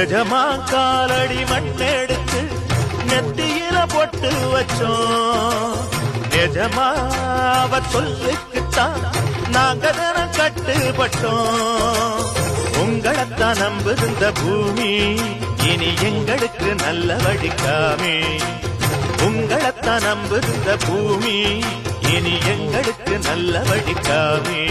எஜமா காலடி மண்ணெடுத்து நெத்தியில பொட்டு வச்சோம். எஜமா அவ சொல்லுக்குத்தான் நாங்க தினம் கட்டுப்பட்டோம். உங்களைத்தான் நம்புகின்ற பூமி இனி எங்களுக்கு நல்ல வழிக்காமே. உங்களைத்தான் நம்புகின்ற பூமி இனி எங்களுக்கு நல்ல வழிக்காமே.